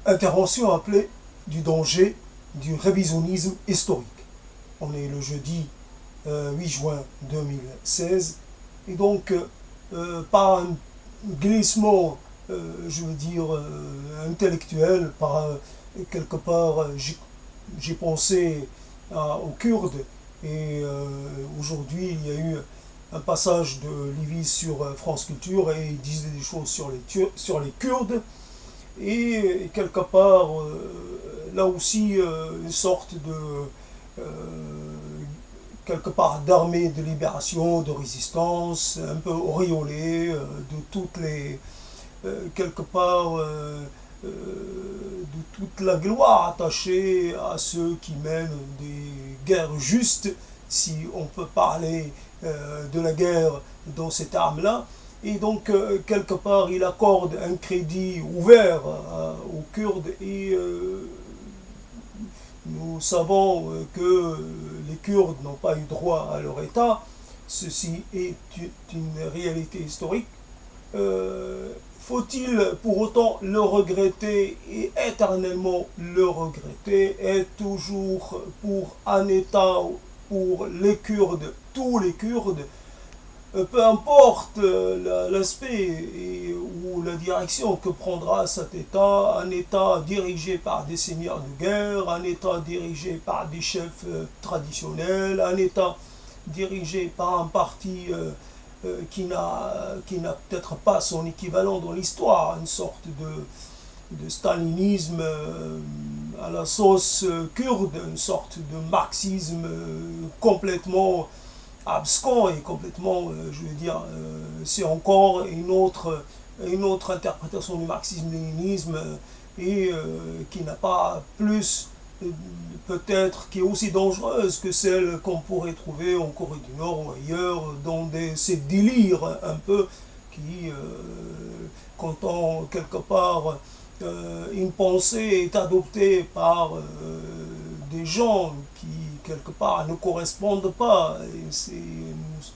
Intervention appelée du danger du révisionnisme historique. On est le jeudi 8 juin 2016 et donc par un glissement, je veux dire, intellectuel, quelque part, j'ai pensé aux Kurdes et aujourd'hui il y a eu un passage de Livy sur France Culture et il disait des choses sur les Kurdes et quelque part là aussi une sorte de quelque part d'armée de libération, de résistance, un peu auréolée de toutes les quelque part de toute la gloire attachée à ceux qui mènent des guerres justes, si on peut parler de la guerre dans cette arme-là. Et donc, quelque part, il accorde un crédit ouvert aux Kurdes et nous savons que les Kurdes n'ont pas eu droit à leur État. Ceci est une réalité historique. Faut-il pour autant le regretter et éternellement le regretter et toujours pour un État, pour les Kurdes, tous les Kurdes, peu importe l'aspect ou la direction que prendra cet État, un État dirigé par des seigneurs de guerre, un État dirigé par des chefs traditionnels, un État dirigé par un parti qui n'a peut-être pas son équivalent dans l'histoire, une sorte de stalinisme à la sauce kurde, une sorte de marxisme complètement abscon et complètement, je veux dire, c'est encore une autre interprétation du marxisme-léninisme et qui n'a pas plus, peut-être, qui est aussi dangereuse que celle qu'on pourrait trouver en Corée du Nord ou ailleurs, dans ces délires un peu qui, quand on, quelque part, une pensée est adoptée par des gens qui, quelque part, ne correspondent pas.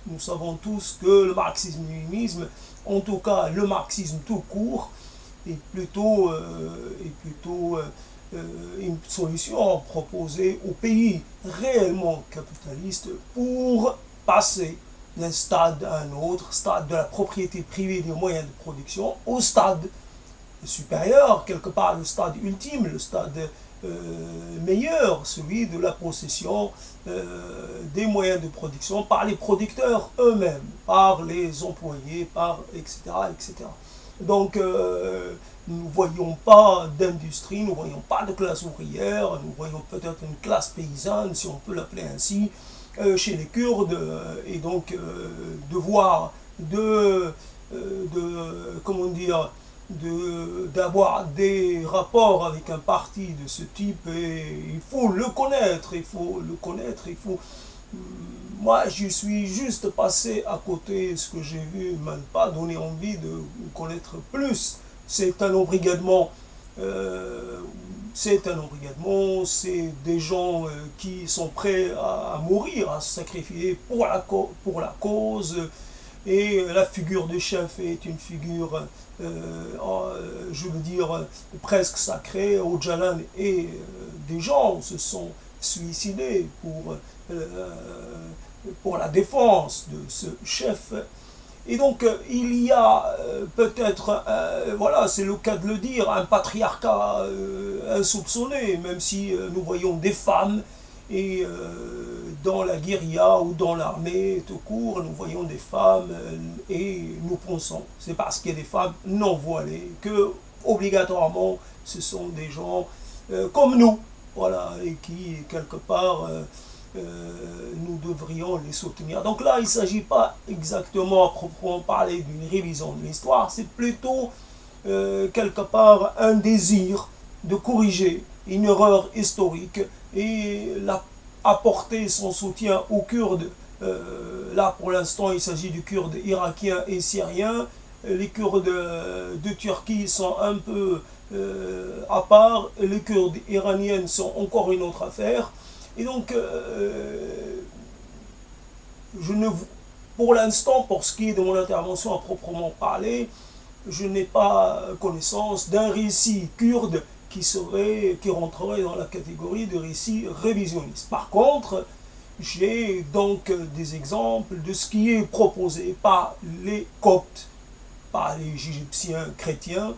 Nous savons tous que le marxisme-léninisme, en tout cas le marxisme tout court, est plutôt une solution proposée aux pays réellement capitalistes pour passer d'un stade à un autre, stade de la propriété privée des moyens de production, au stade supérieur, quelque part le stade ultime, le stade meilleur, celui de la possession des moyens de production par les producteurs eux-mêmes, par les employés, par etc. etc. Donc nous ne voyons pas d'industrie, nous ne voyons pas de classe ouvrière, nous voyons peut-être une classe paysanne, si on peut l'appeler ainsi, chez les Kurdes, et donc devoir comment dire, d'avoir des rapports avec un parti de ce type, et il faut le connaître, moi je suis juste passé à côté, ce que j'ai vu ne m'a pas donné envie de connaître plus. C'est un embrigadement, c'est des gens qui sont prêts à mourir, à se sacrifier pour la cause, et la figure du chef est une figure, je veux dire, presque sacrée. Öcalan et des gens se sont suicidés pour la défense de ce chef. Et donc il y a peut-être, voilà, c'est le cas de le dire, un patriarcat insoupçonné, même si nous voyons des femmes, et dans la guérilla ou dans l'armée tout court, nous voyons des femmes et nous pensons, c'est parce qu'il y a des femmes non voilées, que obligatoirement ce sont des gens comme nous, voilà, et qui quelque part nous devrions les soutenir. Donc là, il ne s'agit pas exactement à proprement parler d'une révision de l'histoire, c'est plutôt quelque part un désir de corriger une erreur historique et apporter son soutien aux Kurdes. Là, pour l'instant, il s'agit du Kurde irakien et syrien. Les Kurdes de Turquie sont un peu à part. Les Kurdes iraniennes sont encore une autre affaire. Et donc, pour l'instant, pour ce qui est de mon intervention à proprement parler, je n'ai pas connaissance d'un récit kurde qui rentrerait dans la catégorie de récits révisionnistes. Par contre, j'ai donc des exemples de ce qui est proposé par les Coptes, par les Égyptiens chrétiens,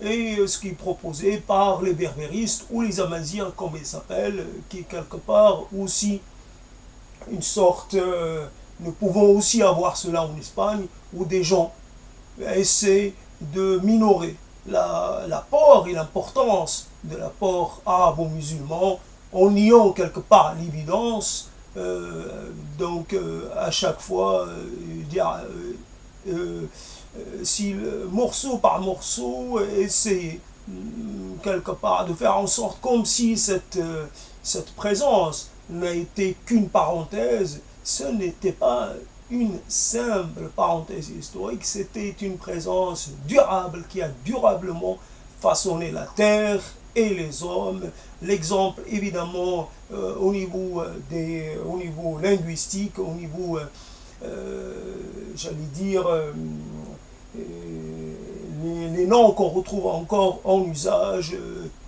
et ce qui est proposé par les berbéristes ou les amaziens, comme ils s'appellent, qui est quelque part aussi une sorte... nous pouvons aussi avoir cela en Espagne, où des gens essaient de minorer l'apport et l'importance de l'apport arabo-musulman en niant quelque part l'évidence. À chaque fois, si morceau par morceau, essayer quelque part de faire en sorte comme si cette présence n'a été qu'une parenthèse, ce n'était pas une simple parenthèse historique, c'était une présence durable qui a durablement façonné la terre et les hommes. L'exemple évidemment au niveau linguistique, au niveau, j'allais dire, les noms qu'on retrouve encore en usage,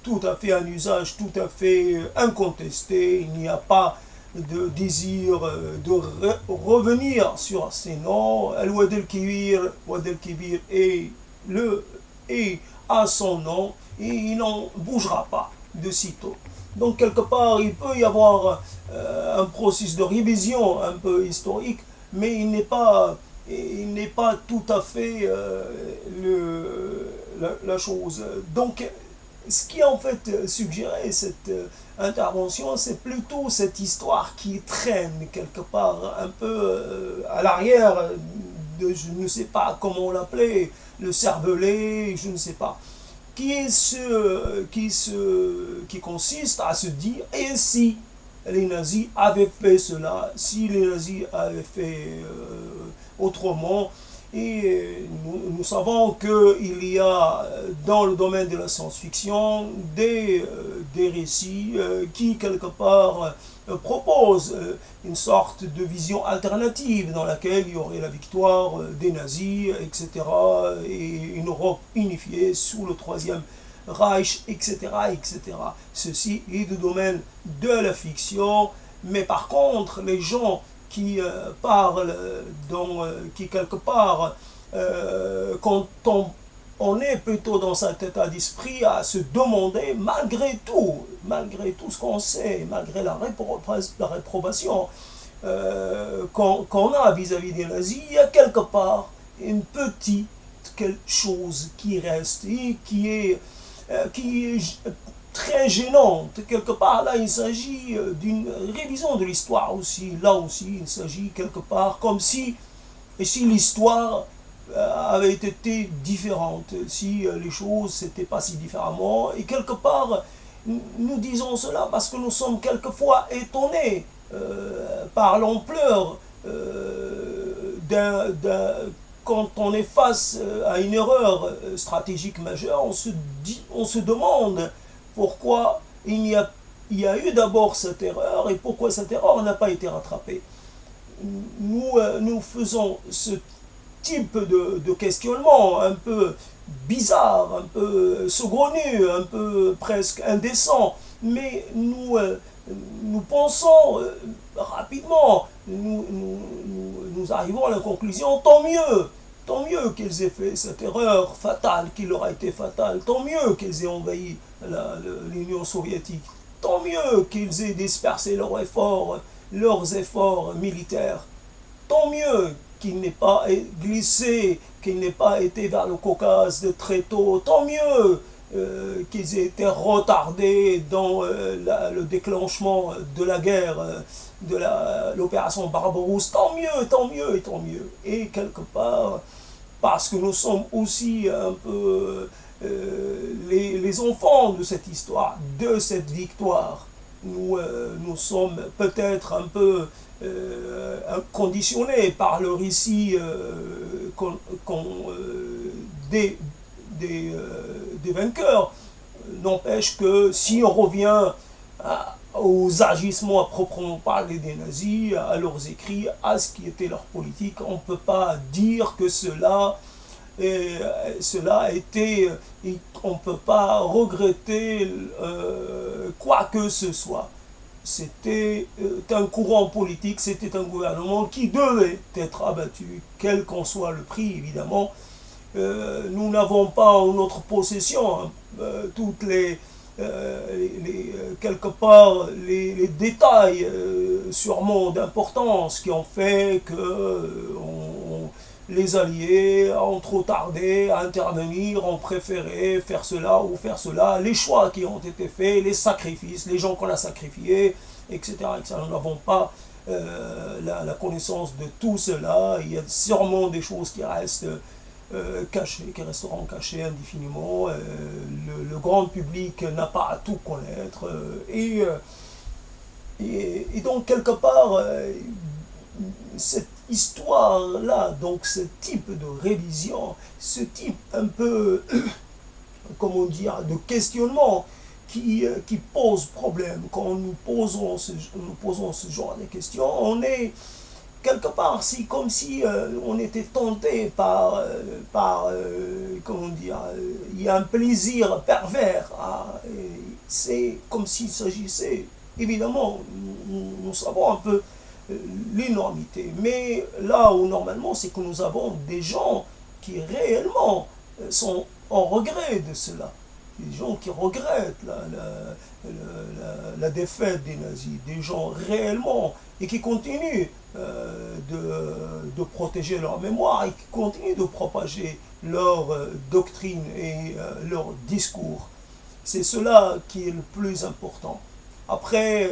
tout à fait un usage tout à fait incontesté. Il n'y a pas de désir de revenir sur ces noms. Al-Wad el-Kibir, Wad el-Kibir est à son nom et il n'en bougera pas de sitôt. Donc quelque part, il peut y avoir un processus de révision un peu historique, mais il n'est pas tout à fait la chose. Donc, ce qui en fait suggérait cette intervention, c'est plutôt cette histoire qui traîne quelque part un peu à l'arrière de, je ne sais pas comment on l'appelait, le cervelet, je ne sais pas, qui consiste à se dire, et si les nazis avaient fait cela, si les nazis avaient fait autrement. Et nous savons qu'il y a dans le domaine de la science-fiction des récits qui quelque part proposent une sorte de vision alternative dans laquelle il y aurait la victoire des nazis, etc. et une Europe unifiée sous le troisième Reich, etc., etc. Ceci est du domaine de la fiction, mais par contre, les gens qui parlent, qui quelque part, quand on est plutôt dans cet état d'esprit à se demander, malgré tout ce qu'on sait, malgré la réprobation qu'on a vis-à-vis des nazis, il y a quelque part une petite quelque chose qui reste et qui est très gênante. Quelque part, là, il s'agit d'une révision de l'histoire aussi. Là aussi, il s'agit quelque part comme si l'histoire avait été différente, si les choses s'étaient passées différemment. Et quelque part, nous disons cela parce que nous sommes quelquefois étonnés par l'ampleur quand on est face à une erreur stratégique majeure, on se demande pourquoi il y a eu d'abord cette erreur et pourquoi cette erreur n'a pas été rattrapée. Nous faisons ce type de questionnement un peu bizarre, un peu saugrenu, un peu presque indécent, mais nous pensons rapidement, nous arrivons à la conclusion, tant mieux qu'ils aient fait cette erreur fatale qui leur a été fatale, tant mieux qu'ils aient envahi l'Union soviétique, tant mieux qu'ils aient dispersé leurs efforts militaires, tant mieux qu'ils n'aient pas glissé, qu'ils n'aient pas été vers le Caucase de très tôt, tant mieux qu'ils aient été retardés dans le déclenchement de la guerre, de l'opération Barbarousse, tant mieux. Et quelque part, parce que nous sommes aussi un peu les enfants de cette histoire, de cette victoire, nous sommes peut-être un peu conditionnés par le récit des vainqueurs. N'empêche que si on revient aux agissements à proprement parler des nazis, à leurs écrits, à ce qui était leur politique, on ne peut pas dire que cela et cela a été, on ne peut pas regretter quoi que ce soit. C'était un courant politique, c'était un gouvernement qui devait être abattu, quel qu'en soit le prix, évidemment. Nous n'avons pas en notre possession toutes quelque part les détails sûrement d'importance qui ont fait que les Alliés ont trop tardé à intervenir, ont préféré faire cela ou faire cela, les choix qui ont été faits, les sacrifices, les gens qu'on a sacrifiés, etc. etc. Nous n'avons pas la connaissance de tout cela. Il y a sûrement des choses qui restent cachées, qui resteront cachées indéfiniment. Le grand public n'a pas à tout connaître. Et donc, quelque part, cette histoire-là, donc ce type de révision, ce type un peu, comment dire, de questionnement qui pose problème quand nous posons ce genre de questions, on est quelque part comme si on était tenté comment dire, il y a un plaisir pervers. C'est comme s'il s'agissait, évidemment, nous savons un peu l'énormité. Mais là où normalement, c'est que nous avons des gens qui réellement sont en regret de cela. Des gens qui regrettent la défaite des nazis, des gens réellement, et qui continuent de protéger leur mémoire, et qui continuent de propager leur doctrine et leur discours. C'est cela qui est le plus important. Après,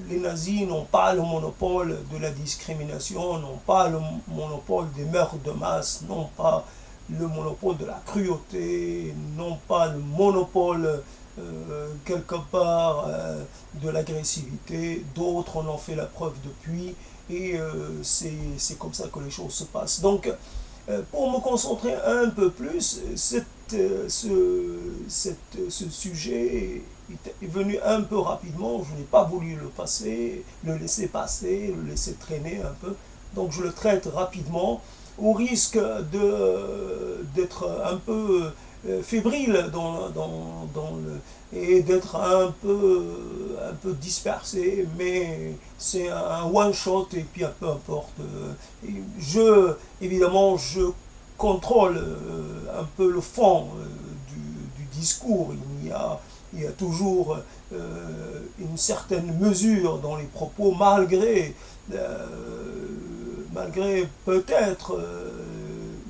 les nazis n'ont pas le monopole de la discrimination, n'ont pas le monopole des meurtres de masse, n'ont pas le monopole de la cruauté, n'ont pas le monopole quelque part de l'agressivité. D'autres en ont fait la preuve depuis, et c'est comme ça que les choses se passent. Donc, pour me concentrer un peu plus, ce sujet est venu un peu rapidement. Je n'ai pas voulu le laisser passer, le laisser traîner un peu. Donc je le traite rapidement, au risque d'être un peu fébrile et d'être un peu dispersé, mais c'est un one shot et puis peu importe. Évidemment, je contrôle un peu le fond du discours. Il y a toujours une certaine mesure dans les propos, malgré peut-être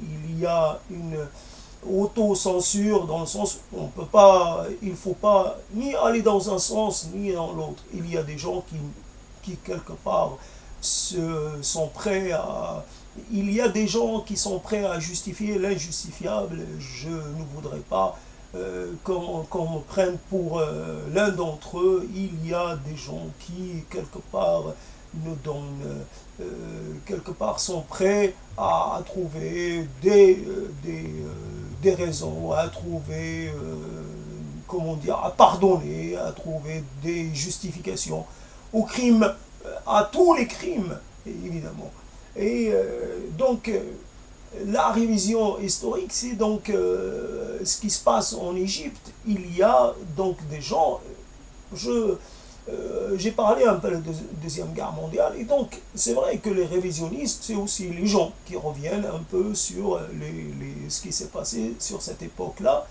il y a une autocensure, dans le sens où il ne faut pas ni aller dans un sens ni dans l'autre. Il y a des gens qui quelque part sont prêts à... Il y a des gens qui sont prêts à justifier l'injustifiable. Je ne voudrais pas qu'on me prenne pour l'un d'entre eux. Il y a des gens qui, quelque part, quelque part sont prêts à trouver des raisons, à trouver, comment dire, à pardonner, à trouver des justifications aux crimes, à tous les crimes, évidemment. Et donc, la révision historique, c'est donc ce qui se passe en Égypte. Il y a donc des gens, j'ai parlé un peu de la Deuxième Guerre mondiale, et donc c'est vrai que les révisionnistes, c'est aussi les gens qui reviennent un peu sur ce qui s'est passé sur cette époque-là,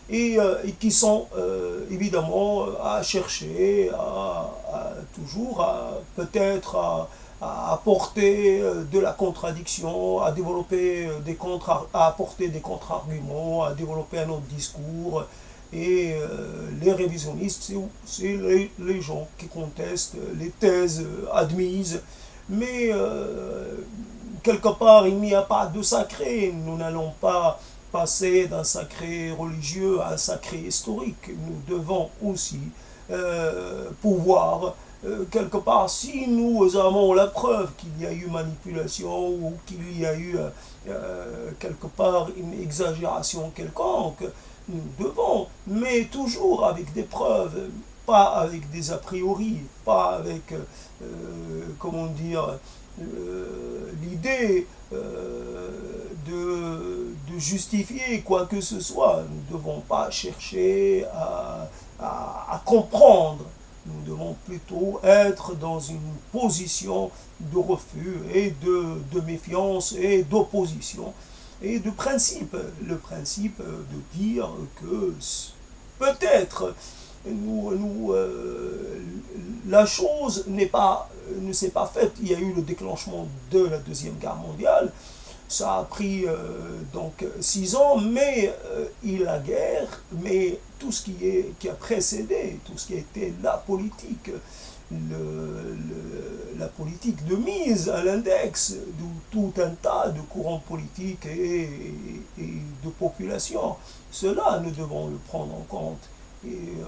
et qui sont évidemment à chercher, toujours peut-être à apporter de la contradiction, à développer à apporter des contre-arguments, à développer un autre discours. Et les révisionnistes, c'est les gens qui contestent les thèses admises, mais quelque part, il n'y a pas de sacré. Nous n'allons pas passer d'un sacré religieux à un sacré historique. Nous devons aussi pouvoir, quelque part, si nous avons la preuve qu'il y a eu manipulation ou qu'il y a eu quelque part une exagération quelconque, nous devons, mais toujours avec des preuves, pas avec des a priori, pas avec, comment dire, l'idée de justifier quoi que ce soit. Nous ne devons pas chercher à comprendre. Nous devons plutôt être dans une position de refus et de méfiance et d'opposition et de principe. Le principe de dire que peut-être la chose ne s'est pas faite. Il y a eu le déclenchement de la Deuxième Guerre mondiale. Ça a pris donc 6 ans, mais la guerre, mais tout ce qui a précédé, tout ce qui a été la politique, la politique de mise à l'index de tout un tas de courants politiques et de populations, cela, nous devons le prendre en compte. Et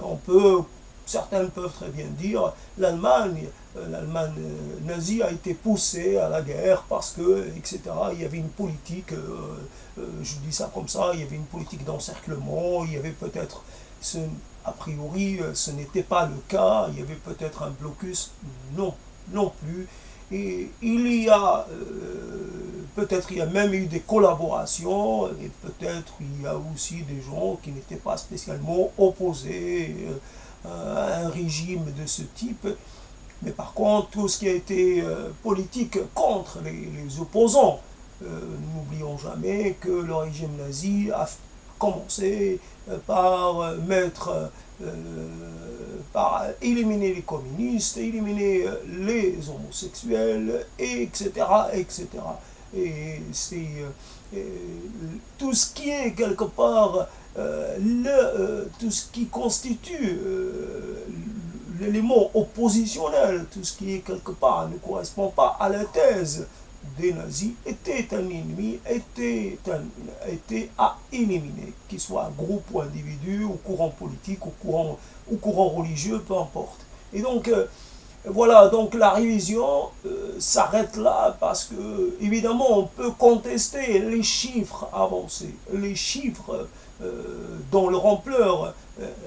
certains peuvent très bien dire l'Allemagne nazie a été poussée à la guerre parce que, etc. Il y avait une politique, je dis ça comme ça, il y avait une politique d'encerclement, il y avait peut-être, a priori, ce n'était pas le cas, il y avait peut-être un blocus, non plus. Et peut-être il y a même eu des collaborations, et peut-être il y a aussi des gens qui n'étaient pas spécialement opposés à un régime de ce type. Mais par contre, tout ce qui a été politique contre les opposants, n'oublions jamais que le régime nazi a commencé par éliminer les communistes, éliminer les homosexuels, etc., etc. Et c'est tout ce qui est quelque part tout ce qui constitue l'élément oppositionnel, tout ce qui est quelque part ne correspond pas à la thèse des nazis, était un ennemi, était à éliminer, qu'il soit un groupe ou individu, ou courant politique, ou courant religieux, peu importe. Et donc, voilà, donc la révision s'arrête là parce que, évidemment, on peut contester les chiffres avancés, les chiffres dont leur ampleur,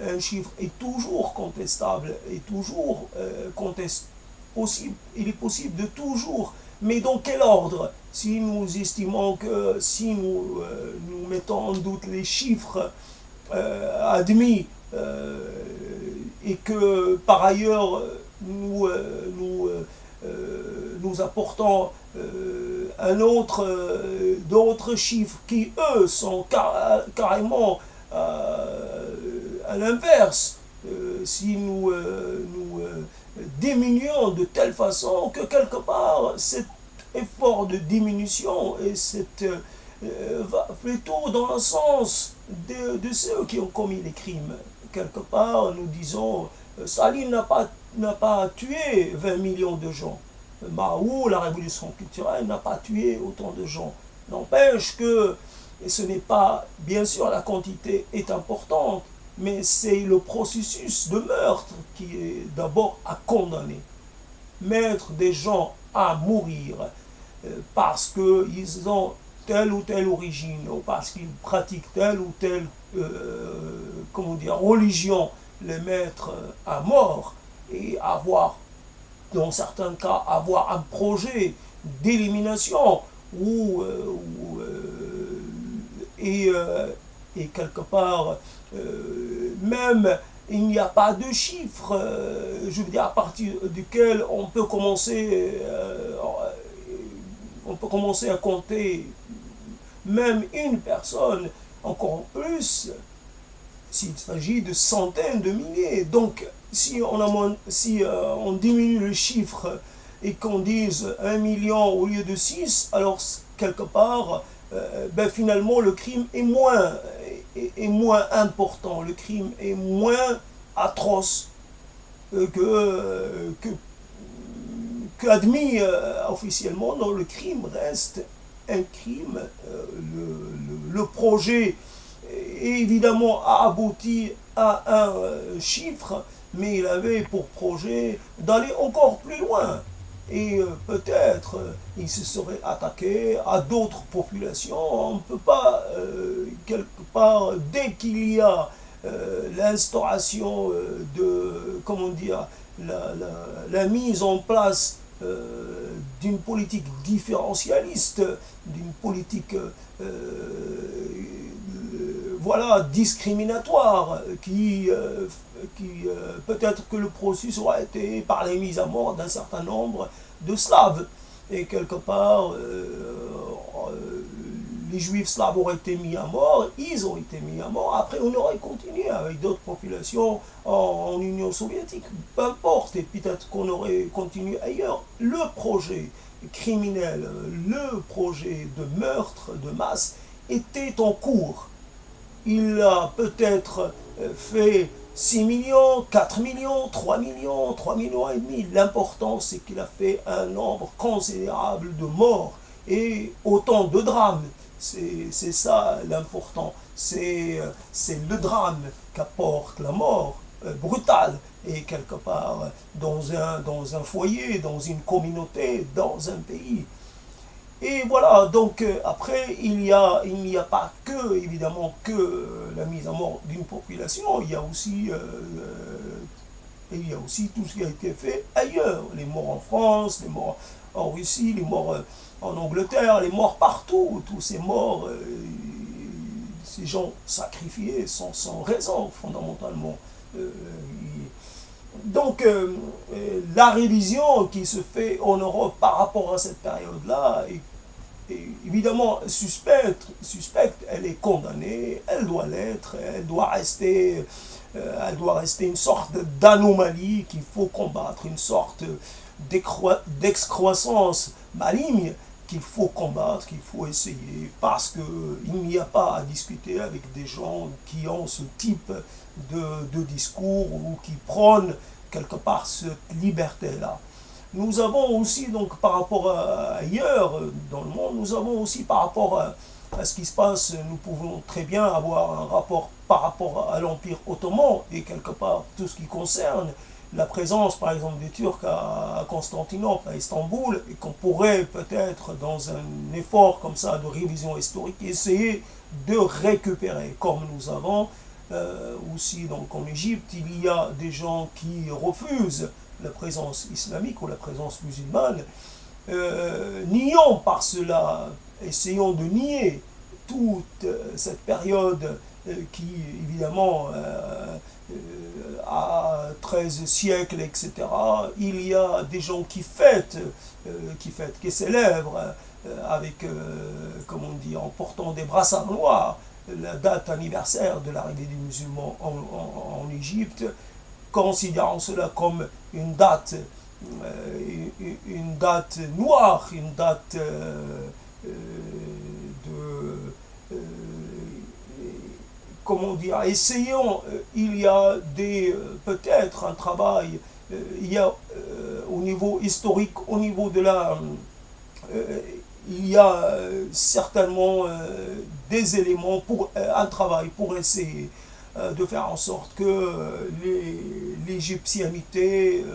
un chiffre est toujours contestable, est toujours possible, il est possible de toujours, mais dans quel ordre? Si nous estimons que si nous mettons en doute les chiffres admis et que par ailleurs nous apportons d'autres chiffres qui, eux, sont carrément à l'inverse, si nous diminuons de telle façon que quelque part cet effort de diminution va plutôt dans le sens de ceux qui ont commis les crimes. Quelque part, nous disons, Staline n'a pas tué 20 millions de gens. Mao, la révolution culturelle, n'a pas tué autant de gens. N'empêche que ce n'est pas, bien sûr, la quantité est importante, mais c'est le processus de meurtre qui est d'abord à condamner. Mettre des gens à mourir parce qu'ils ont telle ou telle origine, ou parce qu'ils pratiquent telle ou telle religion, les mettre à mort et dans certains cas, avoir un projet d'élimination et quelque part, même il n'y a pas de chiffre, je veux dire, à partir duquel on peut commencer à compter même une personne, encore plus s'il s'agit de centaines de milliers. Donc, si on diminue le chiffre et qu'on dise 1 million au lieu de 6, alors quelque part, finalement, le crime est moins important, le crime est moins atroce qu'admis officiellement. Non, le crime reste un crime. Le projet, évidemment, a abouti à un chiffre, mais il avait pour projet d'aller encore plus loin. Et peut-être il se serait attaqué à d'autres populations. On ne peut pas, quelque part, dès qu'il y a l'instauration la mise en place d'une politique différentialiste, d'une politique voilà, discriminatoire, qui peut-être que le processus aurait été par la mise à mort d'un certain nombre de Slaves. Et quelque part, les Juifs slaves auraient été mis à mort, ils ont été mis à mort, après on aurait continué avec d'autres populations en Union soviétique, peu importe, et peut-être qu'on aurait continué ailleurs. Le projet criminel, le projet de meurtre de masse était en cours. Il a peut-être fait 6 millions, 4 millions, 3 millions, 3 millions et demi. L'important, c'est qu'il a fait un nombre considérable de morts et autant de drames. C'est ça l'important. C'est le drame qu'apporte la mort brutale et quelque part dans un foyer, dans une communauté, dans un pays. Et voilà, donc après, il n'y a pas que, évidemment, que la mise à mort d'une population, il y a aussi tout ce qui a été fait ailleurs. Les morts en France, les morts en Russie, les morts en Angleterre, les morts partout, tous ces morts, ces gens sacrifiés sans raison, fondamentalement. Donc, la révision qui se fait en Europe par rapport à cette période-là est évidemment suspecte, elle est condamnée, elle doit l'être, elle doit rester une sorte d'anomalie qu'il faut combattre, une sorte d'excroissance maligne qu'il faut combattre, qu'il faut essayer, parce qu'il n'y a pas à discuter avec des gens qui ont ce type de discours ou qui prônent quelque part cette liberté-là. Nous avons aussi, donc par rapport à ailleurs dans le monde, nous avons aussi par rapport à ce qui se passe, nous pouvons très bien avoir un rapport par rapport à l'Empire ottoman et quelque part tout ce qui concerne la présence par exemple des Turcs à Constantinople, à Istanbul, et qu'on pourrait peut-être dans un effort comme ça de révision historique essayer de récupérer, comme nous avons aussi donc en Égypte, il y a des gens qui refusent la présence islamique ou la présence musulmane, nions par cela, essayons de nier toute cette période qui évidemment a 13 siècles, etc. Il y a des gens qui fêtent, qui célèbrent avec, comment dire, en portant des brassards noirs, la date anniversaire de l'arrivée des musulmans en Égypte, considérant cela comme une date noire, une date comment dire, essayons, il y a peut-être un travail, il y a au niveau historique, au niveau de la il y a certainement des éléments pour un travail pour essayer de faire en sorte que l'égyptianité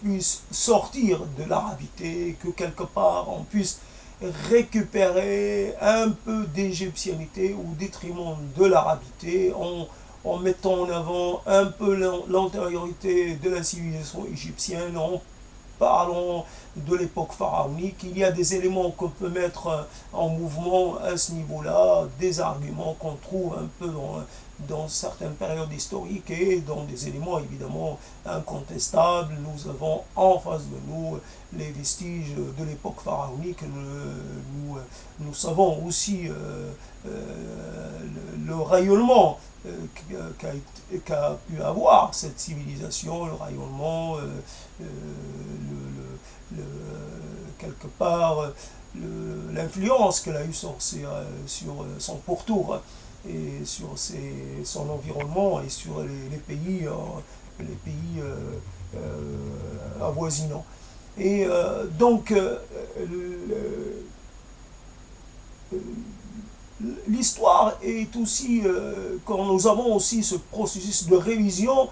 puisse sortir de l'arabité, que quelque part on puisse récupérer un peu d'égyptianité au détriment de l'arabité, en mettant en avant un peu l'antériorité de la civilisation égyptienne, en parlons de l'époque pharaonique. Il y a des éléments qu'on peut mettre en mouvement à ce niveau-là, des arguments qu'on trouve un peu dans certaines périodes historiques et dans des éléments évidemment incontestables. Nous avons en face de nous les vestiges de l'époque pharaonique. Nous savons aussi le rayonnement qu'a pu avoir cette civilisation, le rayonnement, quelque part l'influence qu'elle a eue sur son pourtour et sur son environnement et sur les pays avoisinants. Et donc l'histoire est aussi, quand nous avons aussi ce processus de révision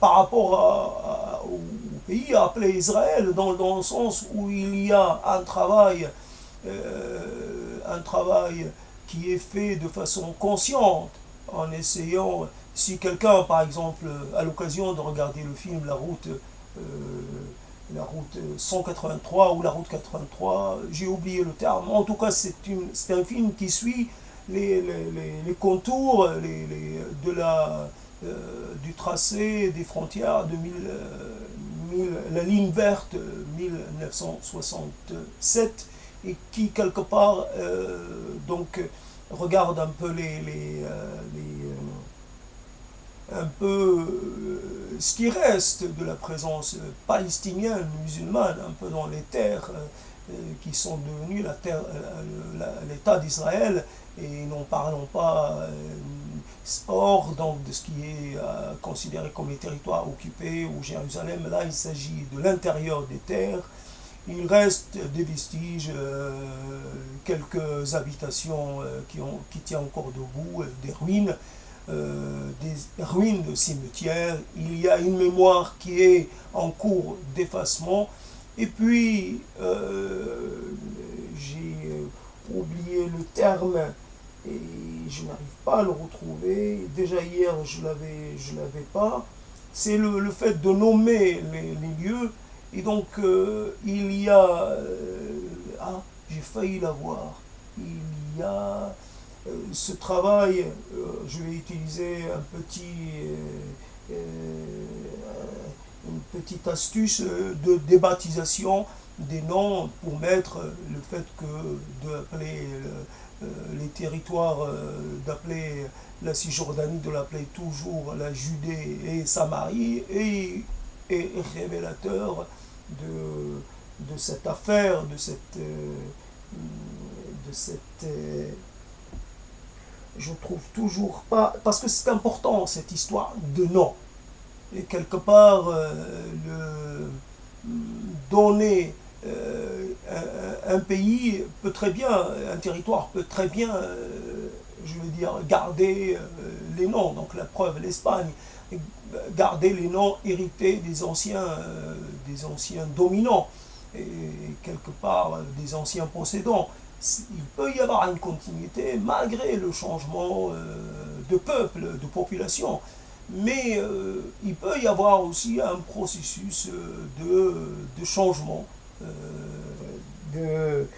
par rapport au pays appelé Israël, dans le sens où il y a un travail qui est fait de façon consciente, en essayant, si quelqu'un, par exemple, a l'occasion de regarder le film La Route la route 183 ou la route 83, j'ai oublié le terme. En tout cas, c'est un film qui suit les contours du tracé des frontières de la ligne verte 1967 et qui, quelque part, donc, regarde un peu un peu ce qui reste de la présence palestinienne, musulmane, un peu dans les terres qui sont devenues l'État d'Israël, et n'en parlons pas hors donc, de ce qui est considéré comme les territoires occupés ou Jérusalem. Là, il s'agit de l'intérieur des terres. Il reste des vestiges, quelques habitations qui tiennent encore debout, des ruines de cimetières. Il y a une mémoire qui est en cours d'effacement. Et puis, j'ai oublié le terme et je n'arrive pas à le retrouver. Déjà hier, je l'avais pas. C'est le fait de nommer les lieux. Et donc, il y a... j'ai failli l'avoir. Il y a ce travail, je vais utiliser une petite astuce de débaptisation des noms pour mettre le fait que d'appeler les territoires, d'appeler la Cisjordanie, de l'appeler toujours la Judée et Samarie, est révélateur de cette affaire, de cette je trouve toujours pas, parce que c'est important cette histoire de nom, et quelque part donner un pays peut très bien, un territoire peut très bien, je veux dire, garder les noms, donc la preuve, l'Espagne, garder les noms hérités des anciens dominants, et quelque part des anciens possédants. Il peut y avoir une continuité malgré le changement de peuple, de population. Mais il peut y avoir aussi un processus de changement, de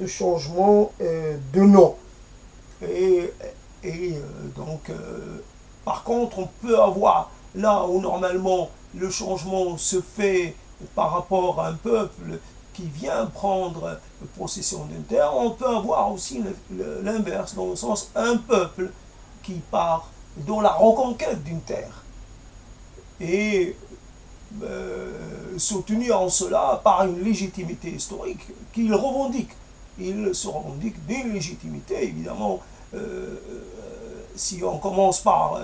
changement de nom. Et donc, par contre, on peut avoir, là où normalement le changement se fait par rapport à un peuple qui vient prendre possession d'une terre, on peut avoir aussi l'inverse, dans le sens un peuple qui part dans la reconquête d'une terre. Et soutenu en cela par une légitimité historique qu'il revendique. Il se revendique d'une légitimité, évidemment. Si on commence par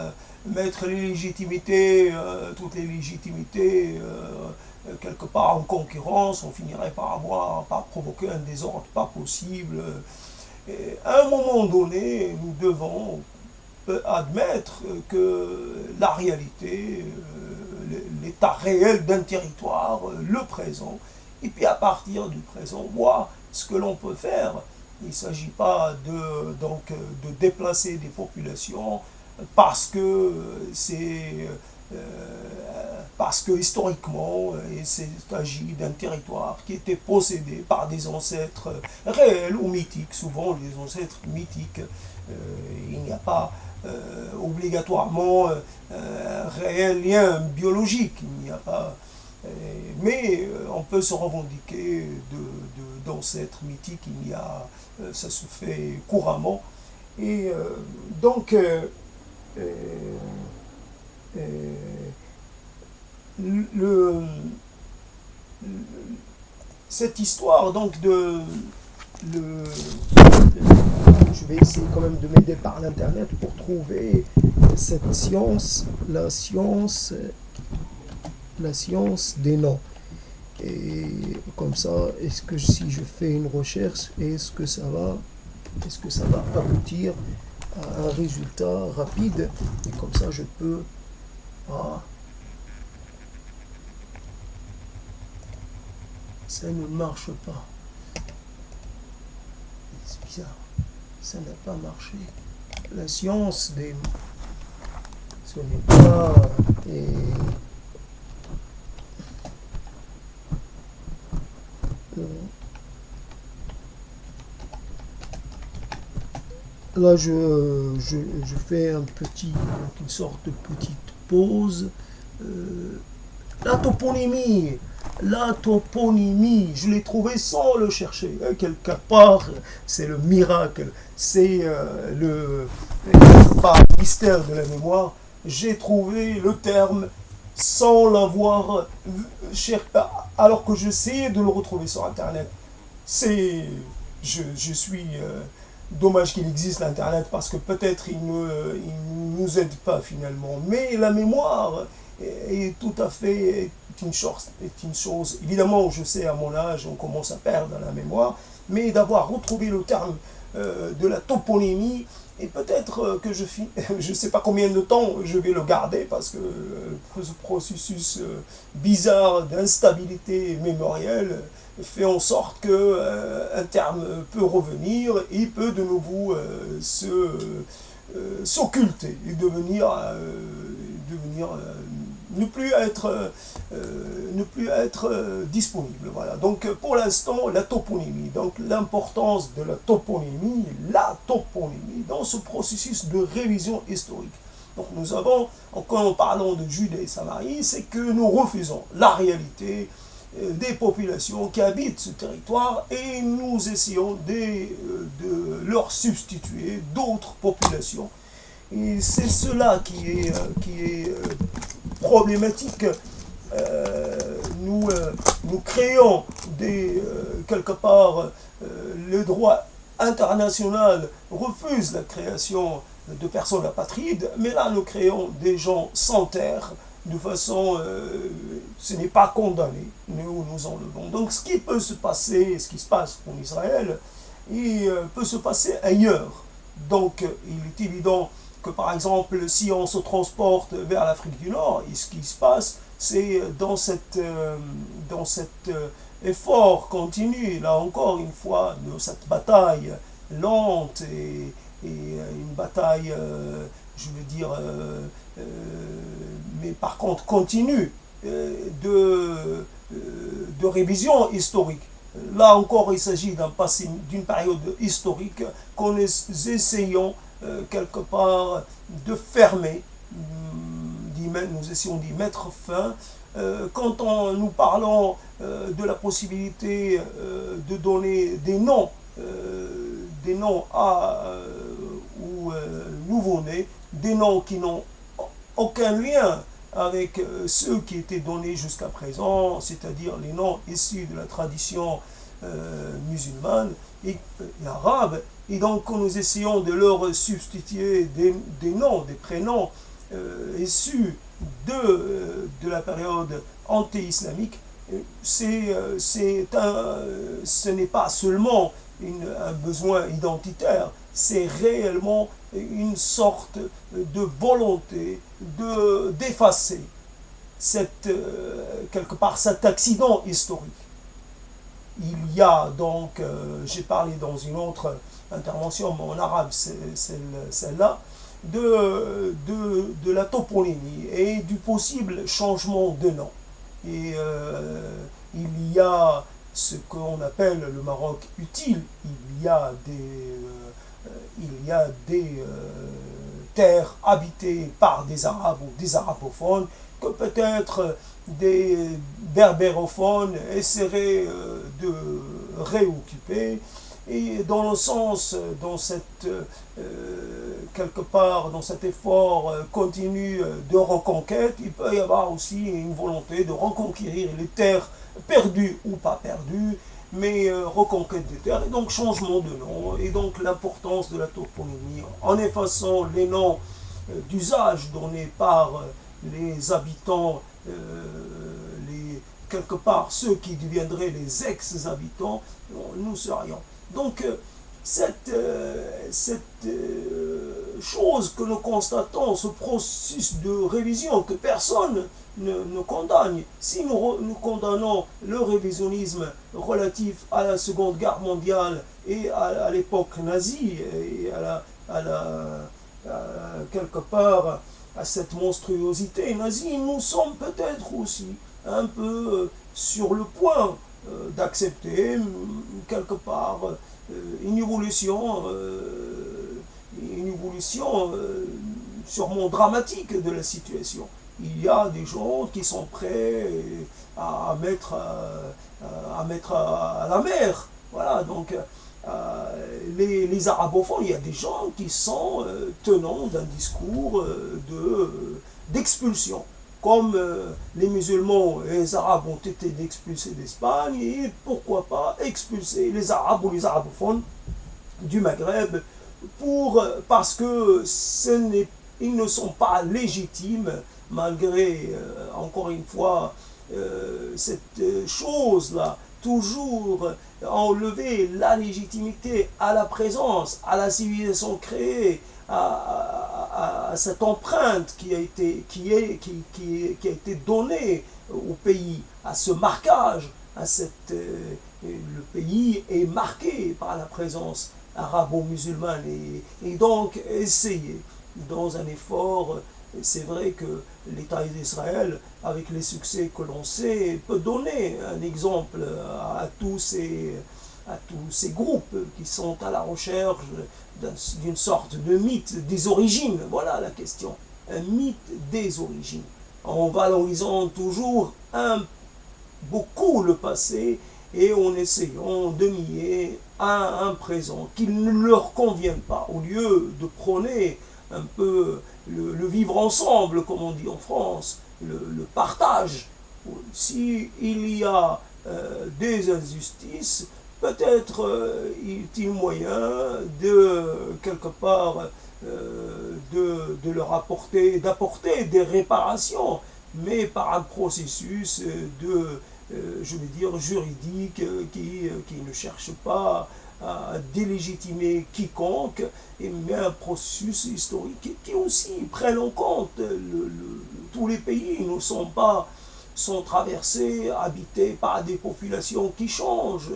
mettre les légitimités, toutes les légitimités, quelque part en concurrence, on finirait par provoquer un désordre pas possible. Et à un moment donné, nous devons admettre que la réalité, l'état réel d'un territoire, le présent, et puis à partir du présent, voir ce que l'on peut faire. Il ne s'agit pas de déplacer des populations parce que historiquement, il s'agit d'un territoire qui était possédé par des ancêtres réels ou mythiques, souvent les ancêtres mythiques. Il n'y a pas obligatoirement un réel lien biologique, il n'y a pas, mais on peut se revendiquer d'ancêtres mythiques, ça se fait couramment. Et donc, cette histoire donc je vais essayer quand même de m'aider par l'internet pour trouver cette science, la science des noms. Et comme ça, est-ce que si je fais une recherche, est-ce que ça va aboutir à un résultat rapide, et comme ça je peux ça ne marche pas. C'est bizarre. Ça n'a pas marché. La science des... Ce n'est pas... là, je fais une sorte de petite pause. Euh, la toponymie, je l'ai trouvée sans le chercher. Quelque part, c'est le miracle, c'est le mystère de la mémoire. J'ai trouvé le terme sans l'avoir cherché, alors que j'essayais de le retrouver sur Internet. C'est, je suis dommage qu'il existe l'Internet parce que peut-être il nous aide pas finalement. Mais la mémoire est tout à fait est une chose. Évidemment, je sais à mon âge, on commence à perdre la mémoire, mais d'avoir retrouvé le terme de la toponymie, et peut-être que je ne sais pas combien de temps je vais le garder parce que ce processus bizarre d'instabilité mémorielle fait en sorte que un terme peut revenir et peut de nouveau s'occulter et devenir ne plus être disponible. Voilà. Donc pour l'instant, la toponymie. Donc l'importance de la toponymie dans ce processus de révision historique. Donc nous avons, en parlant de Judée et Samarie, c'est que nous refusons la réalité des populations qui habitent ce territoire et nous essayons de leur substituer d'autres populations. Et c'est cela qui est problématique. Nous créons quelque part le droit international refuse la création de personnes apatrides, mais là nous créons des gens sans terre de façon, ce n'est pas condamné, nous enlevons. Donc ce qui peut se passer, ce qui se passe en Israël, il peut se passer ailleurs. Donc il est évident que par exemple, si on se transporte vers l'Afrique du Nord, et ce qui se passe, c'est dans cet effort continu, là encore une fois, de cette bataille lente et une bataille, je veux dire, mais par contre continue, de révision historique. Là encore, il s'agit d'un passé, d'une période historique qu'on essayons quelque part de fermer, nous essayons d'y mettre fin. Quand nous parlons de la possibilité de donner des noms aux nouveau-nés, des noms qui n'ont aucun lien avec ceux qui étaient donnés jusqu'à présent, c'est-à-dire les noms issus de la tradition musulmane et arabe. Et donc, quand nous essayons de leur substituer des noms, des prénoms issus de la période anti-islamique, ce n'est pas seulement un besoin identitaire, c'est réellement une sorte de volonté d'effacer quelque part cet accident historique. Il y a donc, j'ai parlé dans une autre intervention, mais en arabe, celle-là, de la toponymie et du possible changement de nom. Et il y a ce qu'on appelle le Maroc utile, il y a des terres habitées par des Arabes ou des arabophones que peut-être des berbérophones essaieraient de réoccuper. Et dans le sens, quelque part, dans cet effort continu de reconquête, il peut y avoir aussi une volonté de reconquérir les terres perdues ou pas perdues, mais reconquête des terres, et donc changement de nom, et donc l'importance de la toponymie, en effaçant les noms d'usage donnés par les habitants, quelque part ceux qui deviendraient les ex-habitants, nous serions. Donc, cette chose que nous constatons, ce processus de révision que personne ne condamne, si nous condamnons le révisionnisme relatif à la Seconde Guerre mondiale et à l'époque nazie, et quelque part à cette monstruosité nazie, nous sommes peut-être aussi un peu sur le point d'accepter quelque part une évolution une évolution sûrement dramatique de la situation. Il y a des gens qui sont prêts à mettre, à la mer. Voilà, donc les arabophones, il y a des gens qui sont tenants d'un discours d'expulsion. Comme les musulmans et les arabes ont été expulsés d'Espagne, et pourquoi pas expulser les arabes ou les arabophones du Maghreb parce que ils ne sont pas légitimes malgré, encore une fois, cette chose-là, toujours enlever la légitimité à la présence, à la civilisation créée, à cette empreinte qui a été donnée au pays, à ce marquage, le pays est marqué par la présence arabo-musulmane et donc essayer dans un effort. C'est vrai que l'État d'Israël, avec les succès que l'on sait, peut donner un exemple à tous ces groupes qui sont à la recherche d'une sorte de mythe des origines. Voilà la question. Un mythe des origines. En valorisant toujours beaucoup le passé et en essayant de nier un présent qui ne leur convient pas, au lieu de prôner un peu vivre ensemble, comme on dit en France, le partage. S'il y a des injustices, peut-être est-il moyen de, quelque part, de leur d'apporter des réparations, mais par un processus je veux dire, juridique qui ne cherche pas à délégitimer quiconque, mais un processus historique qui aussi prenne en compte tous les pays ne sont traversés, habités par des populations qui changent.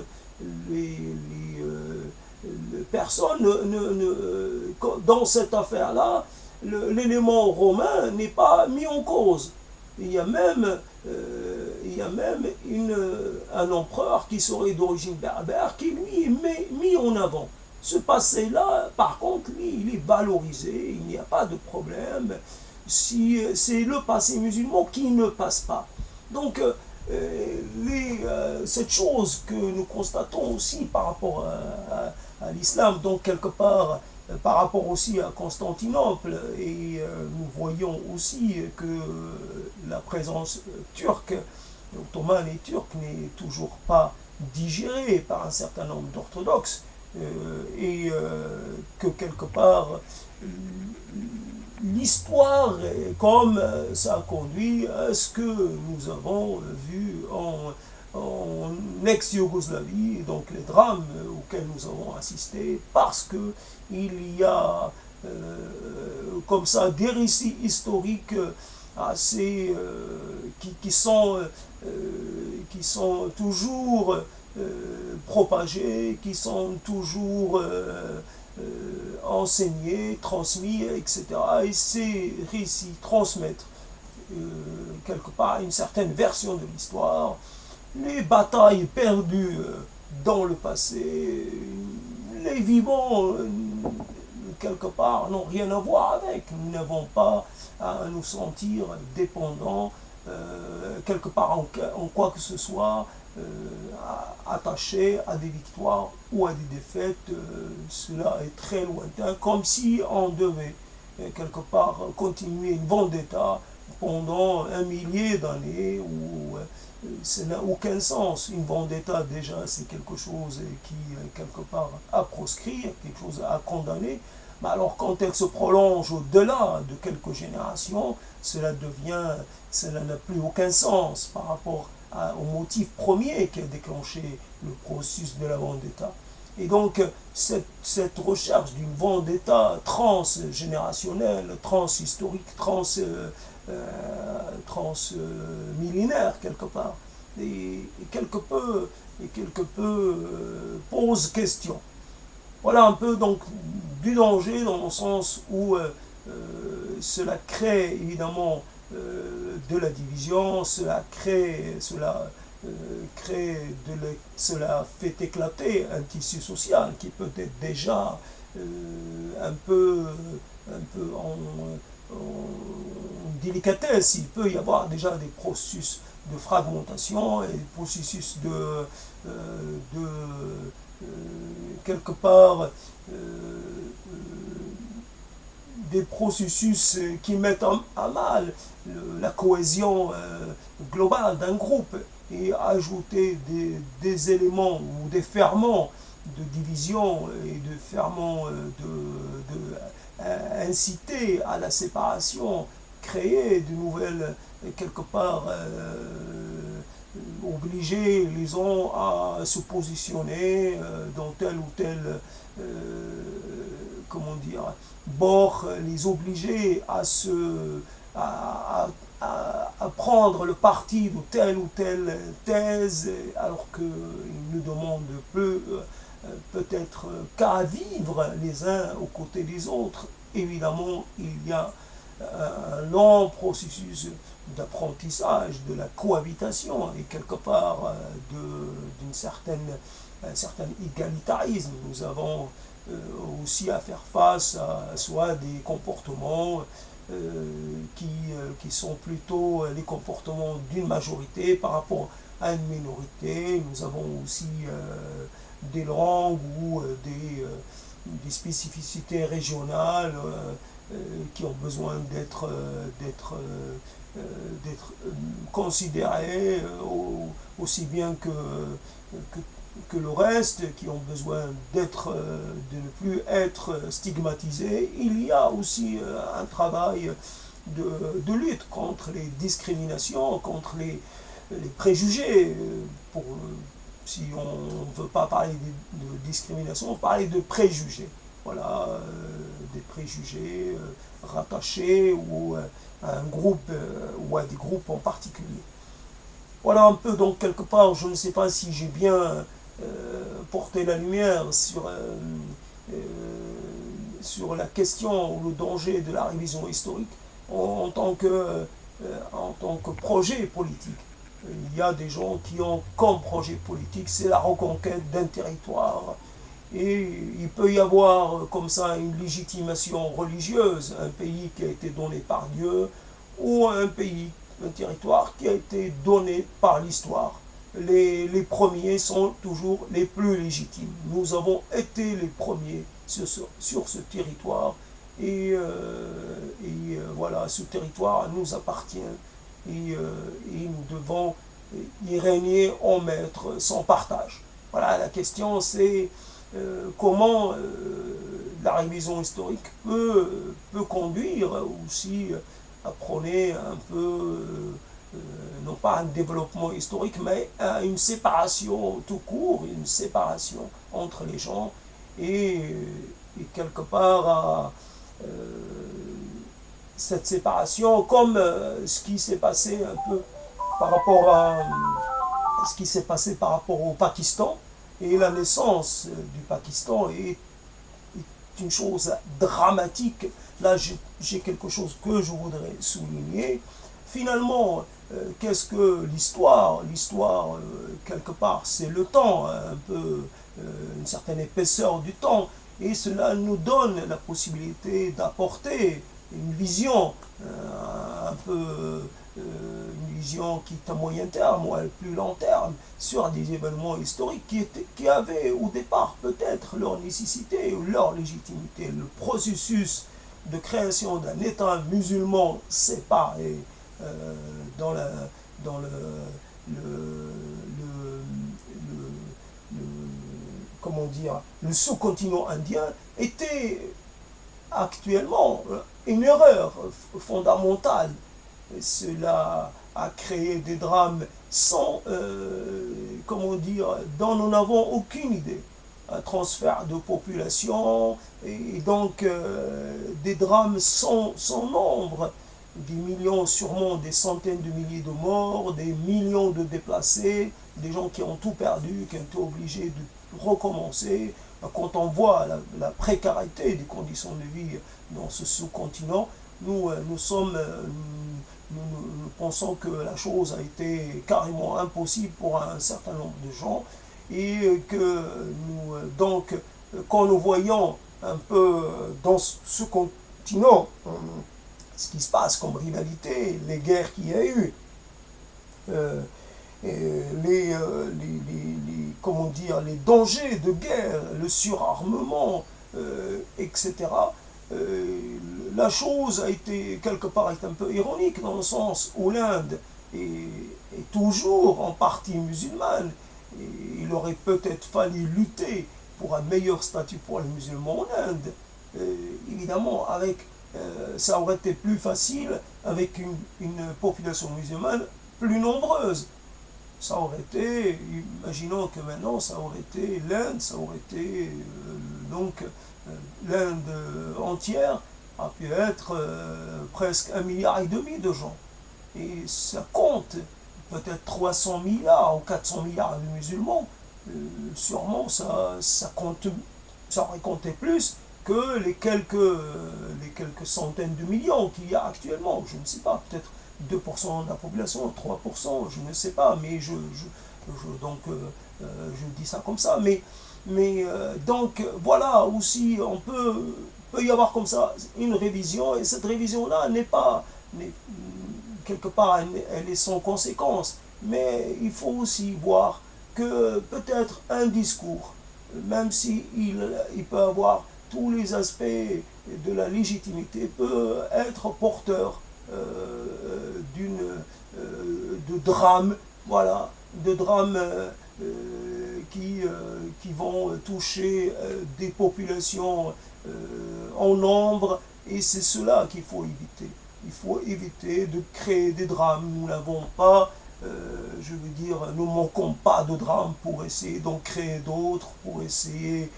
Personne dans cette affaire-là, l'élément romain n'est pas mis en cause. Il y a même un empereur qui serait d'origine berbère qui lui est mis en avant. Ce passé-là, par contre, lui, il est valorisé, il n'y a pas de problème. Si c'est le passé musulman qui ne passe pas. Donc, cette chose que nous constatons aussi par rapport à l'islam, donc quelque part par rapport aussi à Constantinople, et nous voyons aussi que la présence turque, ottomane et turque, n'est toujours pas digérée par un certain nombre d'orthodoxes, et que quelque part l'histoire, comme ça a conduit à ce que nous avons vu en ex-Yougoslavie, donc les drames auxquels nous avons assisté, parce que il y a comme ça des récits historiques assez qui sont toujours propagés, qui sont toujours enseignés, transmis, etc. Et ces récits transmettent quelque part une certaine version de l'histoire, les batailles perdues dans le passé, les vivants quelque part n'ont rien à voir avec. Nous n'avons pas à nous sentir dépendants quelque part en quoi que ce soit, attachés à des victoires ou à des défaites. Cela est très lointain, comme si on devait quelque part continuer une vendetta pendant un millier d'années où ça n'a aucun sens. Une vendetta, déjà, c'est quelque chose qui, quelque part, a proscrit, quelque chose à condamner. Mais alors, quand elle se prolonge au-delà de quelques générations, cela n'a plus aucun sens par rapport au motif premier qui a déclenché le processus de la vendetta. Et donc, cette recherche d'une vendetta transgénérationnelle, transhistorique, transmillénaire quelque part, et quelque peu pose question. Voilà un peu donc du danger dans le sens où cela crée évidemment de la division, cela fait éclater un tissu social qui peut être déjà en délicatesse. Il peut y avoir déjà des processus de fragmentation et des processus de quelque part des processus qui mettent à mal la cohésion globale d'un groupe et ajouter des éléments ou des ferments de division et de ferments inciter à la séparation, créer de nouvelles, quelque part, obliger les uns à se positionner dans tel ou tel, comment dire, bord, les obliger à prendre le parti de telle ou telle thèse, alors qu'ils ne demandent peu, peut-être qu'à vivre les uns aux côtés des autres. Évidemment, il y a un long processus d'apprentissage de la cohabitation et quelque part un certain égalitarisme. Nous avons aussi à faire face à soit des comportements qui sont plutôt les comportements d'une majorité par rapport à une minorité. Nous avons aussi des langues ou des spécificités régionales qui ont besoin d'être considérées aussi bien que le reste, qui ont besoin de ne plus être stigmatisés. Il y a aussi un travail de lutte contre les discriminations, contre les préjugés. Si on ne veut pas parler de discrimination, on parle de préjugés. Voilà, des préjugés rattachés à un groupe ou à des groupes en particulier. Voilà un peu, donc quelque part, je ne sais pas si j'ai bien porté la lumière sur la question ou le danger de la révision historique en tant que projet politique. Il y a des gens qui ont comme projet politique, c'est la reconquête d'un territoire. Et il peut y avoir comme ça une légitimation religieuse, un pays qui a été donné par Dieu, ou un territoire qui a été donné par l'histoire. Les premiers sont toujours les plus légitimes. Nous avons été les premiers sur ce territoire et voilà, ce territoire nous appartient et nous devons y régner en maître sans partage. Voilà, la question c'est comment la révision historique peut conduire aussi à prôner un peu, non pas un développement historique, mais à une séparation tout court, une séparation entre les gens et quelque part à cette séparation, comme ce qui s'est passé un peu par rapport à ce qui s'est passé par rapport au Pakistan. Et la naissance du Pakistan est une chose dramatique. Là, j'ai quelque chose que je voudrais souligner. Finalement, qu'est-ce que l'histoire? L'histoire, quelque part, c'est le temps, un peu une certaine épaisseur du temps. Et cela nous donne la possibilité d'apporter une vision un peu une vision qui est à moyen terme ou à plus long terme sur des événements historiques qui avaient au départ peut-être leur nécessité ou leur légitimité. Le processus de création d'un État musulman séparé dans comment dire, le sous-continent indien était actuellement une erreur fondamentale. Cela a créé des drames sans, comment dire, dont nous n'avons aucune idée. Un transfert de population et donc des drames sans nombre, des millions, sûrement des centaines de milliers de morts, des millions de déplacés, des gens qui ont tout perdu, qui ont été obligés de recommencer. Quand on voit la précarité des conditions de vie dans ce sous-continent, nous pensons que la chose a été carrément impossible pour un certain nombre de gens et que donc quand nous voyons un peu dans ce continent, ce qui se passe comme rivalité, les guerres qu'il y a eu, comment dire, les dangers de guerre, le surarmement, etc. La chose a été quelque part un peu ironique dans le sens où l'Inde est toujours en partie musulmane. Et il aurait peut-être fallu lutter pour un meilleur statut pour les musulmans en Inde. Évidemment, ça aurait été plus facile avec une population musulmane plus nombreuse. Ça aurait été, imaginons que maintenant ça aurait été l'Inde, ça aurait été l'Inde entière a pu être presque 1,5 milliard de gens. Et ça compte peut-être 300 milliards ou 400 milliards de musulmans. Sûrement ça aurait compté plus que les quelques centaines de millions qu'il y a actuellement. Je ne sais pas, peut-être 2% de la population, 3%, je ne sais pas, mais je dis ça comme ça. Donc voilà, aussi peut y avoir comme ça une révision, et cette révision-là n'est pas, quelque part, elle est sans conséquence. Mais il faut aussi voir que peut-être un discours, même s'il il peut avoir tous les aspects de la légitimité, peut être porteur de drames, voilà, de drames qui vont toucher des populations en nombre, et c'est cela qu'il faut éviter. Il faut éviter de créer des drames. Nous n'avons pas, je veux dire, nous ne manquons pas de drames pour essayer d'en créer d'autres, pour essayer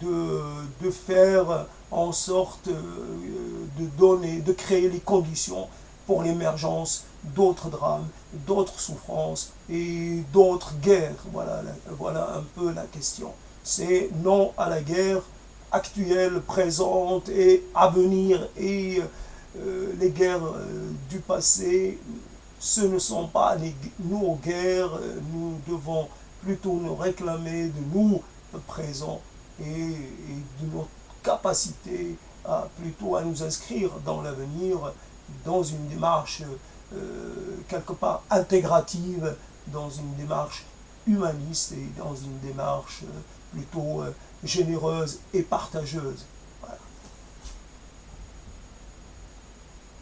de faire en sorte de créer les conditions pour l'émergence d'autres drames, d'autres souffrances et d'autres guerres. Voilà un peu la question. C'est non à la guerre actuelle, présente et à venir, et les guerres du passé, ce ne sont pas nos guerres. Nous devons plutôt nous réclamer de nous présents, et de notre capacité plutôt à nous inscrire dans l'avenir, dans une démarche quelque part intégrative, dans une démarche humaniste et dans une démarche plutôt généreuse et partageuse.